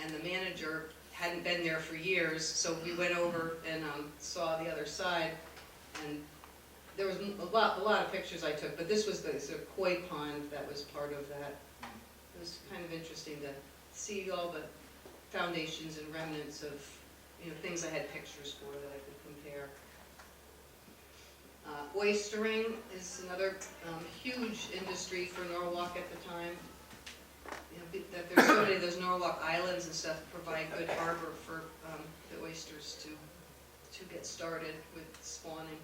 and the manager hadn't been there for years, so we went over and saw the other side, and there was a lot of pictures I took, but this was the sort of koi pond that was part of that. It was kind of interesting to see all the foundations and remnants of, you know, things I had pictures for that I could compare. Oystering is another huge industry for Norwalk at the time. You know, that there's so many of those Norwalk islands and stuff provide good harbor for the oysters to get started with spawning.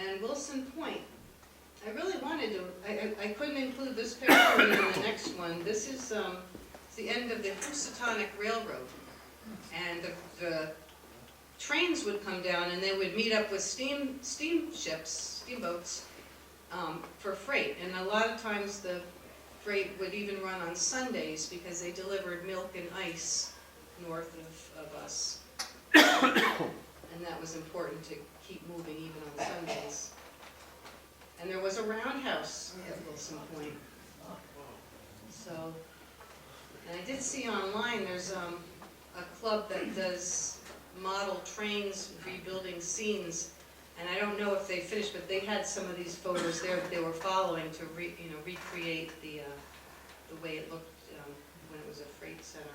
And Wilson Point. I really wanted to, I couldn't include this picture in the next one. This is the end of the Housatonic Railroad. And the trains would come down and they would meet up with steamboats for freight. And a lot of times the freight would even run on Sundays because they delivered milk and ice north of us. And that was important to keep moving even on Sundays. And there was a roundhouse at Wilson Point. So, and I did see online there's a club that does model trains rebuilding scenes, and I don't know if they finished, but they had some of these photos there that they were following to recreate the way it looked when it was a freight center.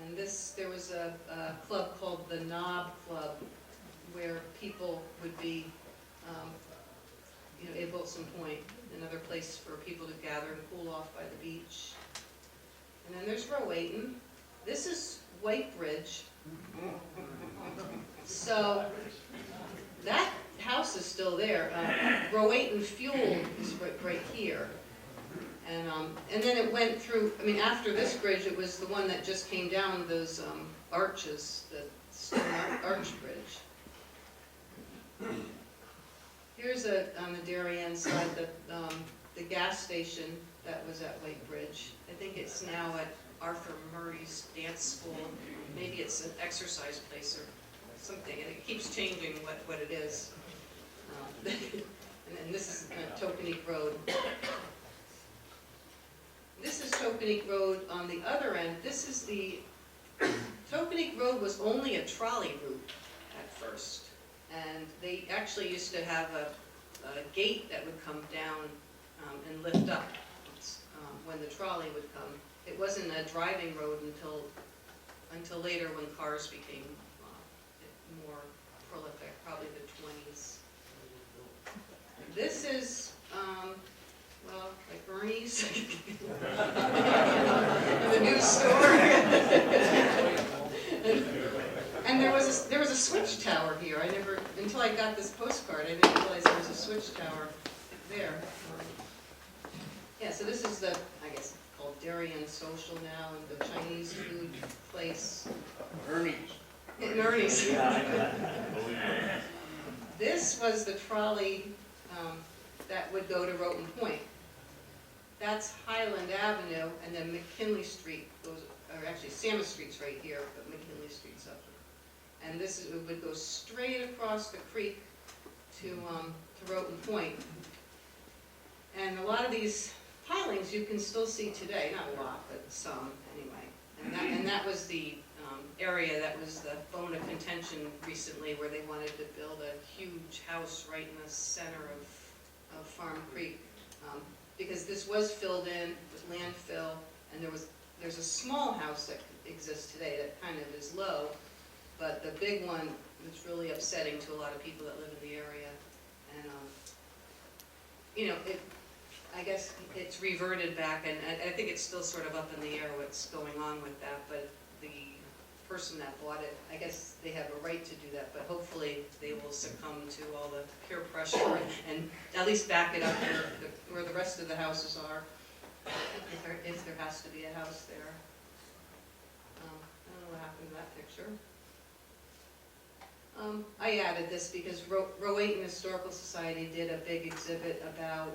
And there was a club called the Knob Club, where people would be, at Wilson Point, another place for people to gather and cool off by the beach. And then there's Rowayton. This is White Bridge. So that house is still there. Rowayton Fuel is right here. And then it went through, I mean, after this bridge, it was the one that just came down, those arches, the stone arch bridge. Here's on the Darien side, the gas station that was at White Bridge. I think it's now at Arthur Murray's dance school. Maybe it's an exercise place or something, and it keeps changing what it is. And this is Tokenique Road. This is Tokenique Road on the other end. This is Tokenique Road was only a trolley route at first. And they actually used to have a gate that would come down and lift up when the trolley would come. It wasn't a driving road until later when cars became more prolific, probably the 20s. This is, like Bernie's, the news store. And there was a switch tower here. Until I got this postcard, I didn't realize there was a switch tower there. Yeah, so this is I guess, called Darien Social now, and the Chinese food place. Ernie's. Ernie's. This was the trolley that would go to Rowton Point. That's Highland Avenue, and then McKinley Street goes, or actually Samus Street's right here, but McKinley Street's up there. And it would go straight across the creek to Rowton Point. And a lot of these pilings you can still see today, not a lot, but some anyway. And that was the area that was the bone of contention recently, where they wanted to build a huge house right in the center of Farm Creek. Because this was filled in with landfill, and there's a small house that exists today that kind of is low, but the big one was really upsetting to a lot of people that live in the area. And I guess it's reverted back, and I think it's still sort of up in the air what's going on with that, but the person that bought it, I guess they have a right to do that, but hopefully they will succumb to all the peer pressure and at least back it up where the rest of the houses are, if there has to be a house there. I don't know what happened to that picture. I added this because Rowayton Historical Society did a big exhibit about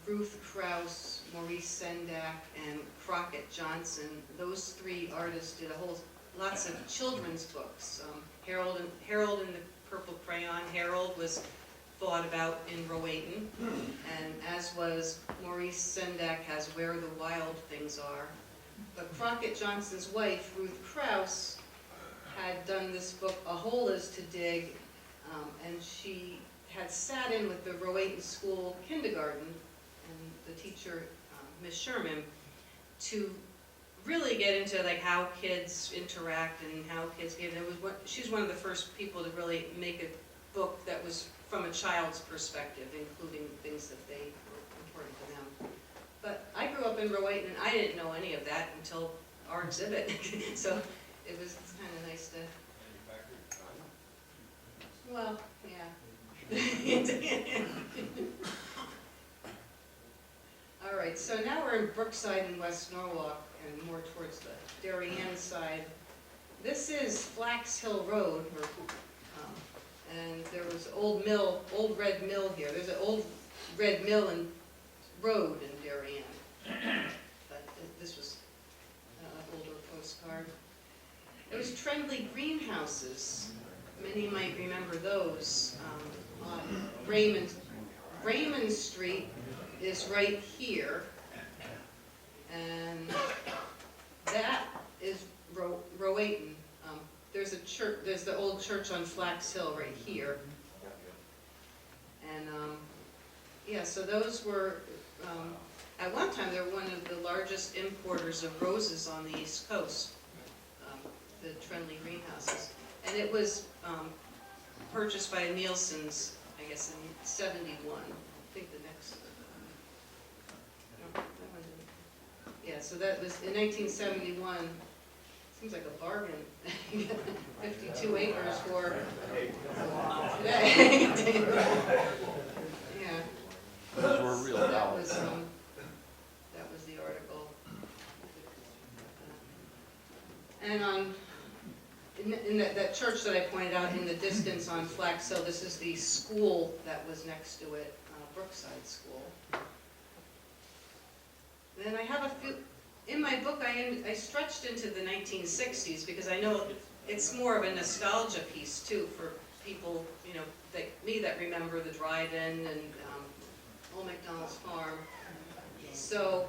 Ruth Krauss, Maurice Sendak, and Crockett Johnson. Those three artists did lots of children's books. Harold and the Purple Crayon. Harold was thought about in Rowayton, and as was Maurice Sendak has Where the Wild Things Are. But Crockett Johnson's wife, Ruth Krause, had done this book, A Hole is to Dig, and she had sat in with the Rowayton School kindergarten, and the teacher, Miss Sherman, to really get into like how kids interact and how kids give. She's one of the first people to really make a book that was from a child's perspective, including things that they were important to them. But I grew up in Rowayton, and I didn't know any of that until our exhibit. So it was kind of nice to. Well, yeah. All right, so now we're in Brookside in West Norwalk and more towards the Darien side. This is Flax Hill Road, and there was old red mill here. There's an old red mill and road in Darien, but this was an older postcard. There was Trendley greenhouses. Many might remember those on Raymond Street is right here, and that is Rowayton. There's a church. There's the old church on Flax Hill right here, and yeah. So those were at one time they were one of the largest importers of roses on the East Coast. The Trendley greenhouses, and it was purchased by Nielsen's, I guess, in '71. I think the next. Yeah, so that was in 1971. Seems like a bargain. 52 acres for today. Yeah. Those were real dollars. That was the article. And in that church that I pointed out in the distance on Flax Hill, this is the school that was next to it, Brookside School. Then I have a few, in my book I stretched into the 1960s because I know it's more of a nostalgia piece too for people, you know, like me that remember the drive-in and Old MacDonald's Farm. So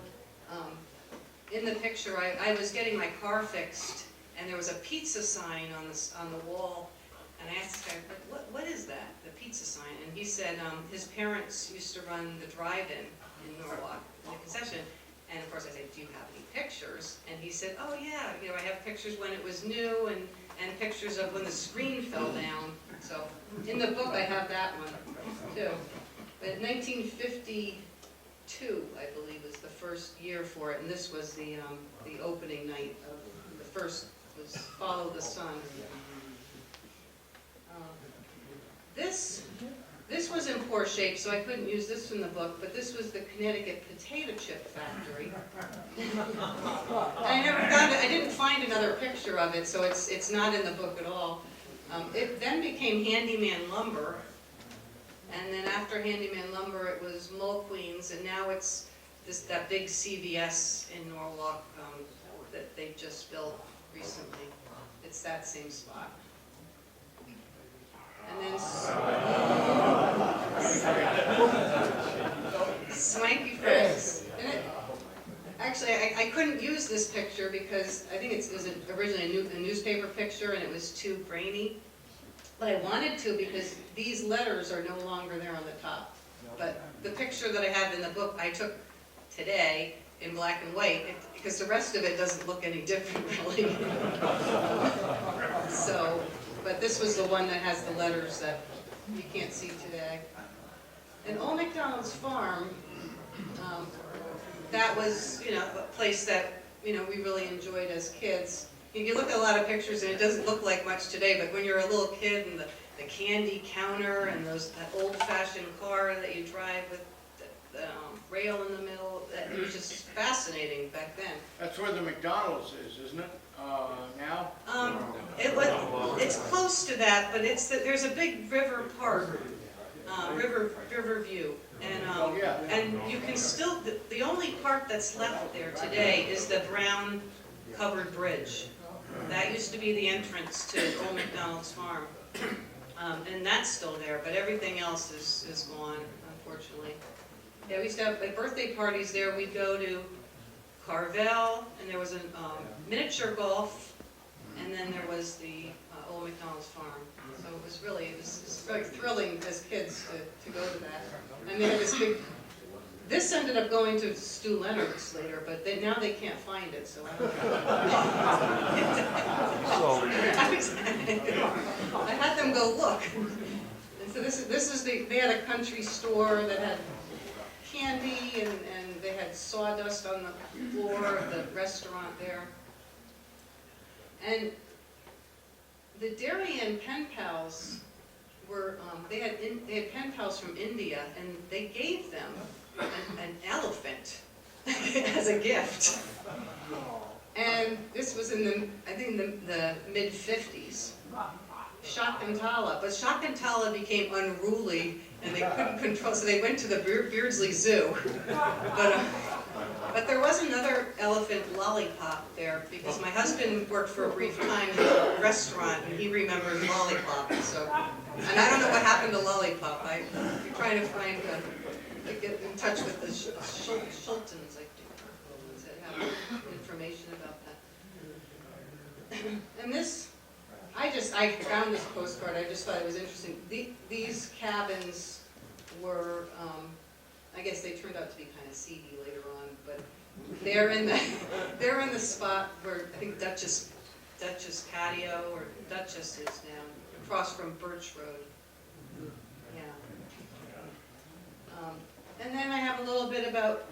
in the picture I was getting my car fixed, and there was a pizza sign on the wall, and I asked this guy, what is that, the pizza sign? And he said his parents used to run the drive-in in Norwalk, the concession. And of course I said, do you have any pictures? And he said, oh yeah, you know, I have pictures when it was new and pictures of when the screen fell down. So in the book I have that one too. But 1952, I believe, was the first year for it, and this was the opening night of the first. Was Follow the Sun. This was in poor shape, so I couldn't use this in the book, but this was the Connecticut Potato Chip Factory. I didn't find another picture of it, so it's not in the book at all. It then became Handyman Lumber, and then after Handyman Lumber it was Mole Queens, and now it's that big CVS in Norwalk that they just built recently. It's that same spot. And then Swanky Friends. Actually, I couldn't use this picture because I think it was originally a newspaper picture and it was too grainy. But I wanted to because these letters are no longer there on the top. But the picture that I have in the book I took today in black and white, because the rest of it doesn't look any different really. So, but this was the one that has the letters that you can't see today. And Old MacDonald's Farm, that was, you know, a place that, you know, we really enjoyed as kids. You look at a lot of pictures and it doesn't look like much today, but when you're a little kid and the candy counter and that old-fashioned car that you drive with the rail in the middle, it was just fascinating back then. That's where the McDonald's is, isn't it? Now? It's close to that, but there's a big river park, river view, and you can still, the only part that's left there today is the brown covered bridge. That used to be the entrance to Old MacDonald's Farm. And that's still there, but everything else is gone, unfortunately. Yeah, we used to have like birthday parties there. We'd go to Carvel, and there was a miniature golf, and then there was the Old McDonald's farm. So it was very thrilling as kids to go to that. And they had this big, this ended up going to Stu Leonard's later, but now they can't find it, so I don't know. I had them go look. And so they had a country store that had candy, and they had sawdust on the floor of the restaurant there. And the Darien pen pals were, they had pen pals from India, and they gave them an elephant as a gift. And this was in the, I think, the mid-50s. Shakuntala, but Shakuntala became unruly and they couldn't control, so they went to the Beardsley Zoo. But there was another elephant lollipop there because my husband worked for a brief time in a restaurant and he remembers lollipop. So, and I don't know what happened to lollipop. I'm trying to find, get in touch with the Schultons, I think, that have information about that. And this. I found this postcard, I just thought it was interesting. These cabins were, I guess they turned out to be kind of seedy later on, but they're in the spot where I think Duchess Patio, or Duchess is now, across from Birch Road. Yeah. And then I have a little bit about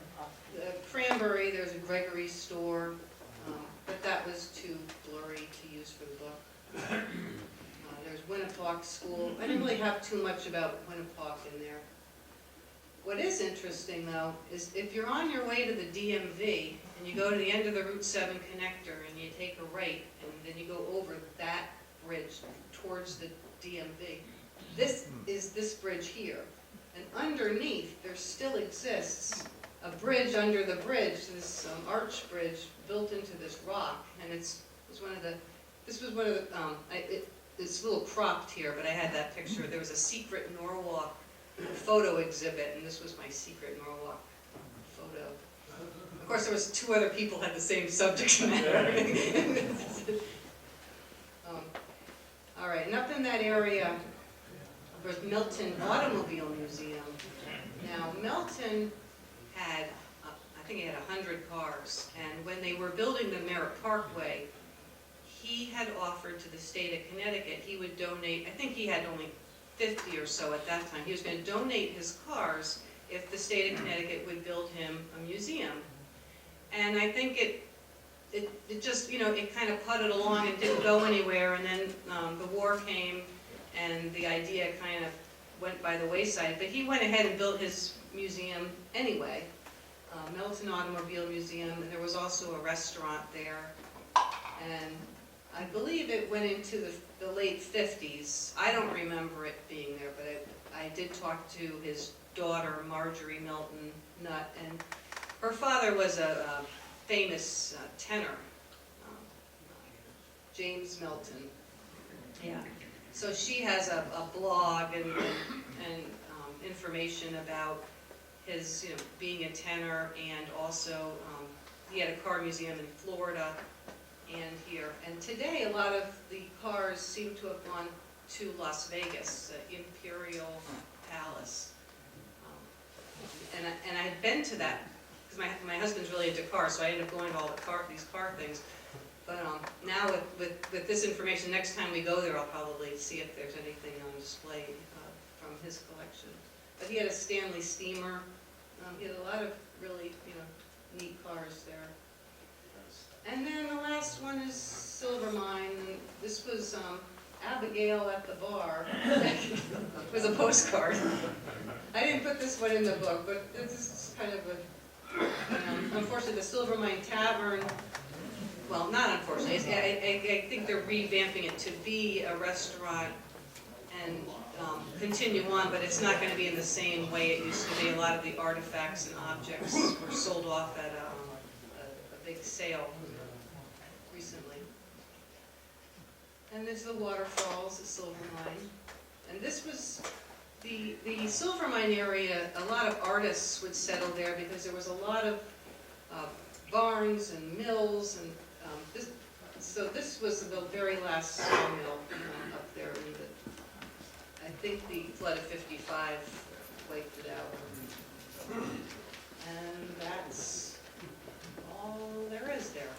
the Cranberry. There's a Gregory store, but that was too blurry to use for the book. There's Winnapock School. I didn't really have too much about Winnapock in there. What is interesting, though, is if you're on your way to the DMV and you go to the end of the Route 7 connector and you take a right and then you go over that bridge towards the DMV, this is this bridge here. And underneath, there still exists a bridge under the bridge, this arch bridge built into this rock, and it's one of the. This was one of the, it's a little cropped here, but I had that picture. There was a secret Norwalk photo exhibit, and this was my secret Norwalk photo. Of course, there was 2 other people who had the same subject matter. All right, and up in that area was Milton Automobile Museum. Now, Milton had, I think he had 100 cars, and when they were building the Merritt Parkway, he had offered to the state of Connecticut, he would donate, I think he had only 50 or so at that time, he was going to donate his cars if the state of Connecticut would build him a museum. And I think it just, it kind of putted along and didn't go anywhere, and then the war came, and the idea kind of went by the wayside. But he went ahead and built his museum anyway, Milton Automobile Museum, and there was also a restaurant there. And I believe it went into the late 50s. I don't remember it being there, but I did talk to his daughter, Marjorie Milton Nutt, and her father was a famous tenor, James Milton. Yeah. So she has a blog and information about his, being a tenor, and also he had a car museum in Florida. And here. And today, a lot of the cars seem to have gone to Las Vegas, Imperial Palace. And I had been to that, because my husband's really into cars, so I ended up going to all these car things. But now with this information, next time we go there, I'll probably see if there's anything on display from his collection. But he had a Stanley steamer. He had a lot of really, neat cars there. And then the last one is Silver Mine. This was Abigail at the bar. It was a postcard. I didn't put this one in the book, but this is kind of a, unfortunately, the Silver Mine Tavern, well, not unfortunately, I think they're revamping it to be a restaurant and continue on, but it's not going to be in the same way it used to be. A lot of the artifacts and objects were sold off at a big sale recently. And there's the waterfalls at Silver Mine. And this was, the silver mine area, a lot of artists would settle there because there was a lot of barns and mills and so this was the very last sawmill up there in the, I think the flood of 55 wiped it out. And that's all there is there.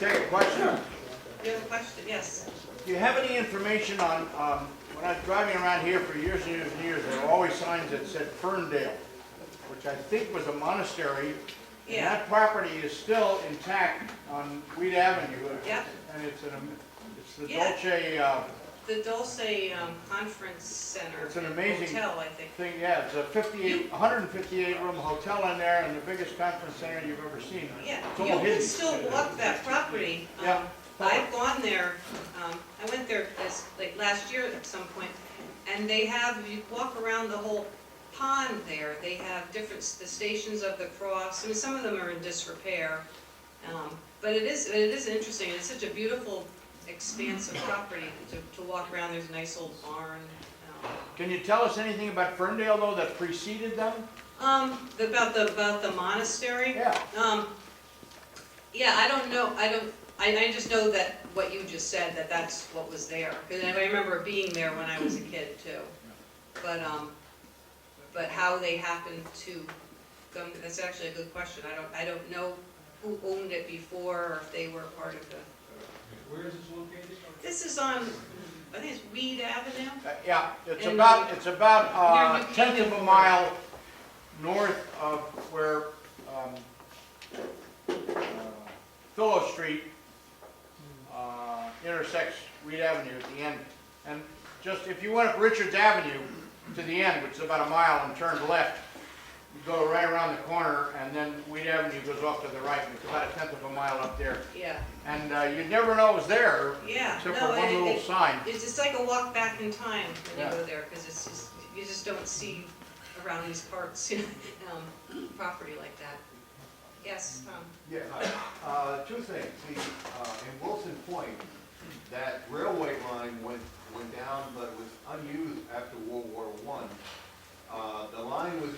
Take a question. You have a question? Yes. Do you have any information on, when I was driving around here for years and years and years, there were always signs that said Ferndale, which I think was a monastery. And Yeah. that property is still intact on Weed Avenue. Yep. And it's the Yeah. Dolce The Dulce Conference Center. It's an amazing Hotel, I think. thing. Yeah, it's a 158 room hotel in there and the biggest conference center you've ever seen. Yeah, It's you all can hidden. still walk that property. Yeah. I've gone there, I went there like last year at some point, and they have, you walk around the whole pond there. They have the stations of the cross. I mean, some of them are in disrepair, but it is interesting. It's such a beautiful expanse of property to walk around. There's a nice old barn. Can you tell us anything about Ferndale though that preceded them? About the monastery? Yeah. Yeah, I don't know, I just know that what you just said, that's what was there. Because I remember being there when I was a kid too. But how they happened to come, that's actually a good question. I don't know who owned it before or if they were part of the. Where is this located? This is on, I think it's Weed Avenue? Yeah, it's And, about near New 1/10 of a Canaan mile north of where Philo Street intersects Weed Avenue at the end. And just if you went up Richards Avenue to the end, which is about a mile, and turned left, you go right around the corner, and then Weed Avenue goes off to the right. And it's about 1/10 of a mile up there. Yeah, And you'd never know it was there, yeah. except No, for one little sign. It's just like a walk back in time when Yeah. you go there, because it's just, you just don't see around these parts, property like that. Yes, Tom? Yeah, two things. In Wilson Point, that railway line went down, but was unused after World War I. The line was